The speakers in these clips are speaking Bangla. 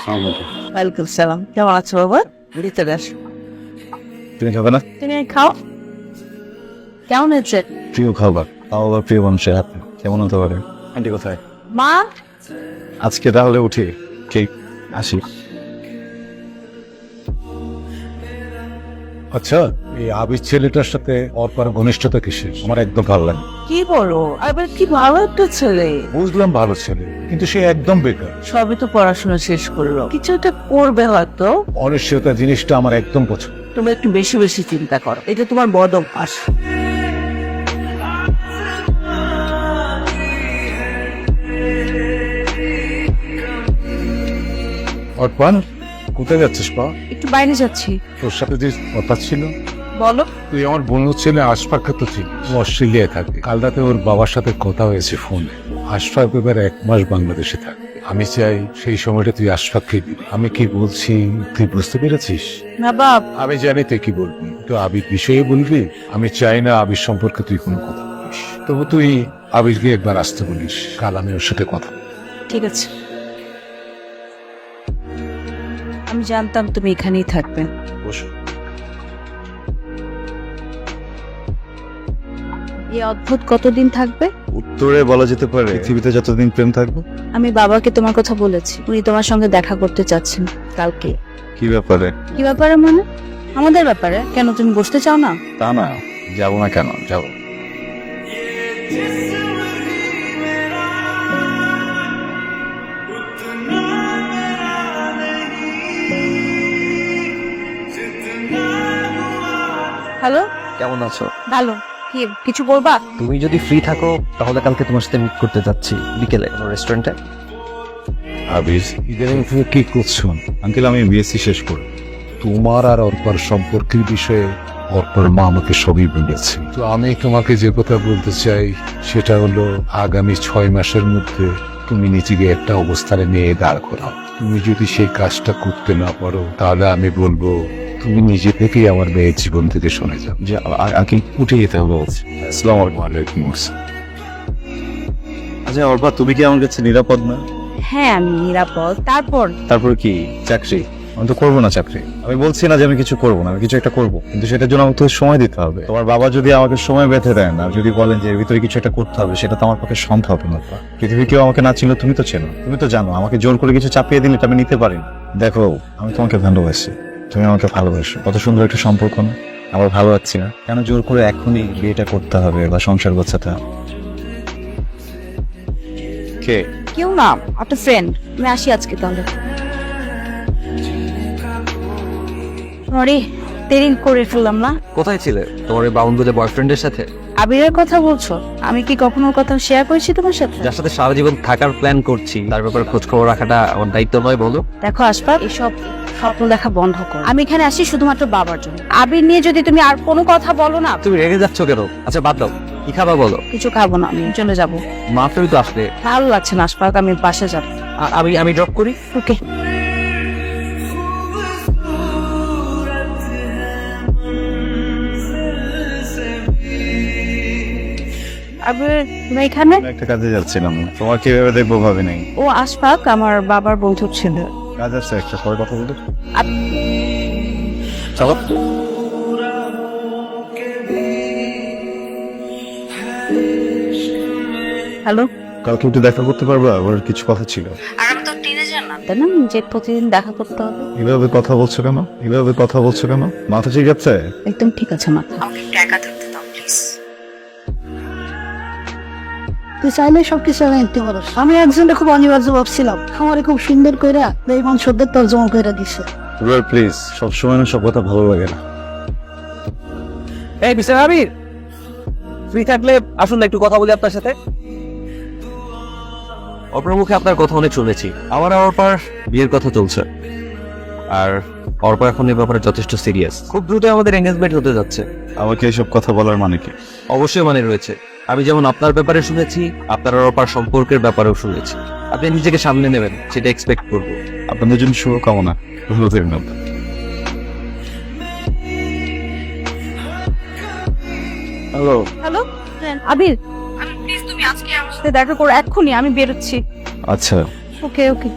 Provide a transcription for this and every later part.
ওয়ালাইকুম সালাম। কেমন আছো বাবা? ভিতরে আসো। তুমি খাবে না? তুমি খাও। কেমন হয়েছে? প্রিয় খাবার, তাও আবার প্রিয় মানুষের হাতে, কেমন হতে পারে? আন্টি কোথায়? মা, আজকে তাহলে উঠি, ঠিক আসি। আচ্ছা, এই আবির ছেলেটার সাথে অর্পার ঘনিষ্ঠতা কিসের? আমার একদম ভালো লাগে। কি বলো? আবার কি ভালো একটা ছেলে। বুঝলাম ভালো ছেলে, কিন্তু সে একদম বেকার। সবই তো পড়াশোনা শেষ করলো, কিছু একটা করবে হয়তো। অনিশ্চয়তা জিনিসটা আমার একদম পছন্দ। তুমি একটু বেশি বেশি চিন্তা করো, এটা তোমার বদ অভ্যাস। অর্পান, কোথায় যাচ্ছিস পা? একটু বাইরে যাচ্ছি। তোর সাথে যে কথা ছিল, বলো। তুই আমার বন্ধু ছেলে আশফাককে তো চিনিস। ও অস্ট্রেলিয়ায় থাকে। কাল রাতে ওর বাবার সাথে কথা হয়েছে ফোনে। আশফাক এবার 1 মাস বাংলাদেশে থাকে। আমি চাই সেই সময়টা তুই আশফাককে দিবি। আমি কি বলছি তুই বুঝতে পেরেছিস? না বাপ। আমি জানি তুই কি বলবি, তো আবির বিষয়ে বলবি। আমি চাই না আবির সম্পর্কে তুই কোনো কথা বলিস। তবু তুই আবিরকে একবার আসতে বলিস, কাল আমি ওর সাথে কথা বলবো। ঠিক আছে। আমি জানতাম তুমি এখানেই থাকবে। বসো। এই অদ্ভুত কতদিন থাকবে? উত্তরে বলা যেতে পারে পৃথিবীতে যতদিন প্রেম থাকবে। আমি বাবাকে তোমার কথা বলেছি, উনি তোমার সঙ্গে দেখা করতে চাচ্ছেন কালকে। কি ব্যাপারে? কি ব্যাপারে মানে? আমাদের ব্যাপারে। কেন, তুমি বসতে চাও না? তা না, যাবো না কেন, যাবো। হ্যালো। কেমন আছো? ভালো। কি কিছু বলবা? তুমি যদি ফ্রি থাকো তাহলে কালকে তোমার সাথে মিট করতে যাচ্ছি বিকেলে কোনো রেস্টুরেন্টে। আবির, ইদানিং তুমি কি করছো? আঙ্কেল আমি বিএসসি শেষ করি। তোমার আর অর্পার সম্পর্কের বিষয়ে অর্পার মা আমাকে সবই বলেছে। তো আমি তোমাকে যে কথা বলতে চাই সেটা হলো, আগামী 6 মাসের মধ্যে তুমি নিজেকে একটা অবস্থানে নিয়ে দাঁড় করাও। তুমি যদি সেই কাজটা করতে না পারো তাহলে আমি বলবো তুমি নিজে থেকেই আমার মেয়ের জীবন থেকে সরে যাও। যে আঙ্কেল উঠে যেতে হবে বলছি। আসসালামু আলাইকুম। ওয়ালাইকুম আসসালাম। আচ্ছা অর্পা, তুমি কি আমার কাছে নিরাপদ না? হ্যাঁ আমি নিরাপদ। তারপর তারপর কি চাকরি? আমি তো করবো না চাকরি। আমি বলছি না যে আমি কিছু করবো না, আমি কিছু একটা করবো, কিন্তু সেটার জন্য আমাকে তো সময় দিতে হবে। তোমার বাবা যদি আমাকে সময় বেঁধে দেন আর যদি বলেন যে এর ভিতরে কিছু একটা করতে হবে, সেটা তো আমার পক্ষে সম্ভব না। পৃথিবী কেউ আমাকে না ছিল, তুমি তো চেনো, তুমি তো জানো আমাকে জোর করে কিছু চাপিয়ে দিলে এটা আমি নিতে পারি না। দেখো, আমি তোমাকে ভালোবাসি, তুমি আমাকে ভালোবাসো। কত সুন্দর একটা সম্পর্ক না? আমার ভালো লাগছে না, কেন জোর করে এখনই বিয়েটা করতে হবে বা সংসার গোছাতে হবে? কে? কেউ না, একটা ফ্রেন্ড। আমি আসি আজকে তাহলে। সরি, দেরি করে ফেললাম না। কোথায় ছিলে? তোমার এই বাউন্ডুলে বয়ফ্রেন্ডের সাথে? আবিরের কথা বলছো? আমি কি কখনো কথা শেয়ার করেছি তোমার সাথে? যার সাথে সারা জীবন থাকার প্ল্যান করছি তার ব্যাপারে খোঁজ খবর রাখাটা আমার দায়িত্ব নয় বলো? দেখো আশফাক, এসব স্বপ্ন দেখা বন্ধ করো। আমি এখানে আসি শুধুমাত্র বাবার জন্য। আবির নিয়ে যদি তুমি আর কোনো কথা বলো না। তুমি রেগে যাচ্ছ কেন? আচ্ছা বাদ দাও, কি খাবা বলো? কিছু খাবো না, আমি চলে যাবো। মাত্রই তো আসলে। ভালো লাগছে না আশফাক, আমি বাসা যাবো। আমি ড্রপ করি। ওকে। আবির, তুমি এখানে? আমি একটা কাজে যাচ্ছিলাম, তোমার কিভাবে দেখবো ভাবে নাই। ও আশফাক আমার বাবার বন্ধু ছিল। কাজ আছে একটা, পরে কথা বলতে। চলো। হ্যালো। কালকে একটু দেখা করতে পারবা? ওর কিছু কথা ছিল। আর আমি তো টিনেজার না, তাই না যে প্রতিদিন দেখা করতে হবে? এভাবে কথা বলছো কেন? এভাবে কথা বলছো কেন? মাথা ঠিক আছে? একদম ঠিক আছে মাথা। আমাকে একটু একা থাকতে দাও প্লিজ। তুই চাইলে সবকিছু আনতে পারস। আমি একজনটা খুব অনিবার্য ভাবছিলাম, আমারে খুব সুন্দর কইরা বেঈমান শব্দের তর্জমা কইরা দিছে। প্লিজ, সবসময় না সব কথা ভালো লাগে না। এই মিস্টার আবির, ফ্রি থাকলে আসুন না একটু কথা বলি আপনার সাথে। অপর মুখে আপনার কথা অনেক শুনেছি। আমার আর অর্পার বিয়ের কথা চলছে, আর অর্পা এখন এই ব্যাপারে যথেষ্ট সিরিয়াস। খুব দ্রুত আমাদের এঙ্গেজমেন্ট হতে যাচ্ছে। আমাকে এসব কথা বলার মানে কি? অবশ্যই মানে রয়েছে। আমি যেমন আপনার ব্যাপারে শুনেছি, আপনার আর অর্পার সম্পর্কের ব্যাপারেও শুনেছি। আপনি নিজেকে সামনে নেবেন সেটা এক্সপেক্ট করবো। আপনাদের জন্য শুভকামনা। ভালো থাকবেন। হ্যালো। হ্যালো আবির, আমি প্লিজ তুমি আজকে আমার সাথে দেখা করো এক্ষুনি, আমি বেরোচ্ছি। আচ্ছা। ওকে ওকে।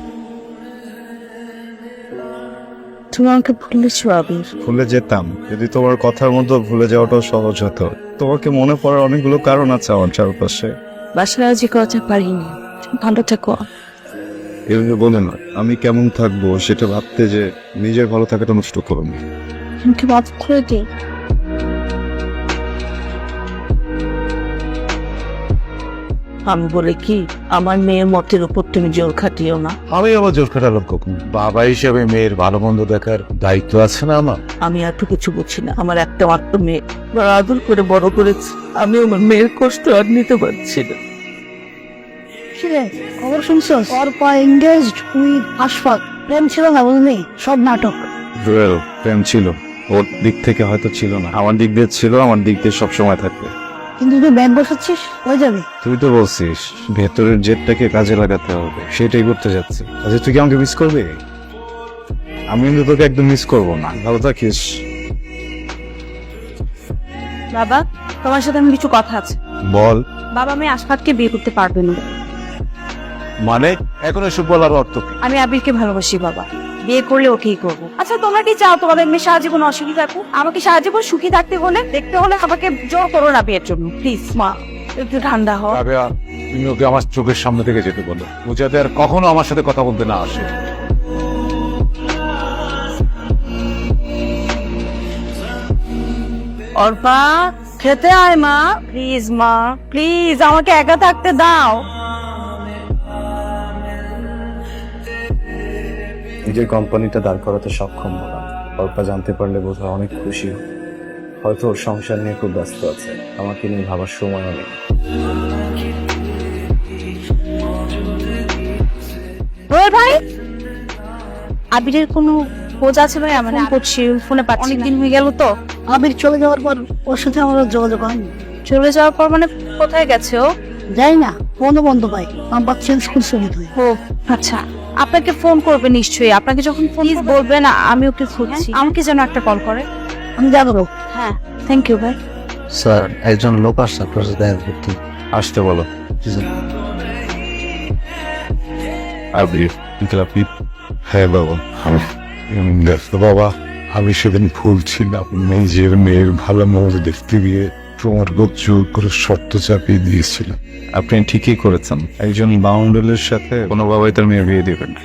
তুমি আমাকে ভুলেছো আবির। ভুলে যেতাম যদি তোমার কথার মধ্যে ভুলে যাওয়াটাও সহজ হতো। তোমাকে মনে পড়ার অনেকগুলো কারণ আছে আমার চারপাশে। বাসায় রাজি করাতে পারিনি। তুমি ভালো থেকো। এভাবে বলে না, আমি কেমন থাকবো সেটা ভাবতে যে নিজের ভালো থাকাটা নষ্ট করুন। আমাকে মাফ করে দিই। আমি বলে কি আমার মেয়ের মতের উপর তুমি জোর খাটিও না। আমি আবার জোর খাটালাম কখন? বাবা হিসেবে মেয়ের ভালো মন্দ দেখার দায়িত্ব আছে না আমার? আমি আর তো কিছু বুঝি না। আমার একটা মাত্র মেয়ে, বড় আদর করে বড় করেছি। আমি আমার মেয়ের কষ্ট আর নিতে পারছি না। কিরে খবর শুনছস? Arpa engaged with Ashfaq. প্রেম ছিল না বুঝলি, সব নাটক। জুয়েল, প্রেম ছিল, ওর দিক থেকে হয়তো ছিল না, আমার দিক দিয়ে ছিল, আমার দিক দিয়ে সবসময় থাকবে। কিন্তু তুই ব্যাগ বসাচ্ছিস, হয়ে যাবে। তুই তো বলছিস ভেতরের জেটটাকে কাজে লাগাতে হবে, সেটাই করতে যাচ্ছি। আচ্ছা তুই কি আমাকে মিস করবি? আমি কিন্তু তোকে একদম মিস করবো না। ভালো থাকিস। বাবা, তোমার সাথে আমি কিছু কথা আছে। বল। বাবা, আমি আশফাককে বিয়ে করতে পারবে না। মানে এখন এসব বলার অর্থ কি? আমি আবিরকে ভালোবাসি বাবা, বিয়ে করলে ওকেই করবো। আচ্ছা তোমরা কি চাও তোমাদের মেয়ে সারা জীবন অসুখী থাকুক? আমাকে সারা জীবন সুখী থাকতে হলে, দেখতে হলে আমাকে জোর করো না বিয়ের জন্য। প্লিজ মা, একটু ঠান্ডা হও। রাবেয়া, তুমি ওকে আমার চোখের সামনে থেকে যেতে বলো, ও যাতে আর কখনো আমার সাথে কথা বলতে না আসে। অর্পা, খেতে আয় মা, প্লিজ মা, প্লিজ আমাকে একা থাকতে দাও। নিজের কোম্পানিটা দাঁড় করাতে সক্ষম হলাম। অল্পা জানতে পারলে বোধহয় অনেক খুশি হবে। হয়তো ওর সংসার নিয়ে খুব ব্যস্ত আছে, আমাকে নিয়ে ভাবার সময়ও নেই। রোয়েল ভাই, আবিরের কোনো খোঁজ আছে ভাই? মানে করছি, ফোনে পাচ্ছি না। অনেকদিন হয়ে গেল তো। আবির চলে যাওয়ার পর ওর সাথে আমার আর যোগাযোগ হয়নি। চলে যাওয়ার পর মানে কোথায় গেছে ও? যাই না, ফোনও বন্ধ পাই। নাম্বার চেঞ্জ করছে বোধহয়। ও আচ্ছা, আপনাকে ফোন করবে নিশ্চয়ই। আপনাকে যখন প্লিজ বলবেন আমি ওকে খুঁজছি, আমাকে যেন একটা কল করে। আমি যাবো। হ্যাঁ, থ্যাংক ইউ ভাই। স্যার, একজন লোক আসছে আপনার সাথে দেখা করতে। আসতে বলো। আবির, আপনি? হ্যাঁ বাবা, বাবা আমি সেদিন ভুল ছিলাম। নিজের মেয়ের ভালো মন্দ দেখতে গিয়ে তোমার লোক জোর করে শর্ত চাপিয়ে দিয়েছিল। আপনি ঠিকই করেছেন। একজন বাউন্ডারের সাথে কোনো বাবাই তার মেয়ের বিয়ে দেবেন না,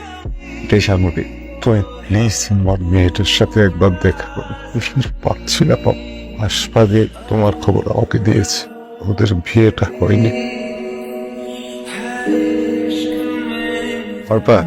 এটাই স্বাভাবিক। তো প্লিজ আমার মেয়েটার সাথে একবার দেখা করো। পাচ্ছি না বাবা। হাসপাতালে তোমার খবর আমাকে দিয়েছে, ওদের বিয়েটা হয়নি। অর্পা,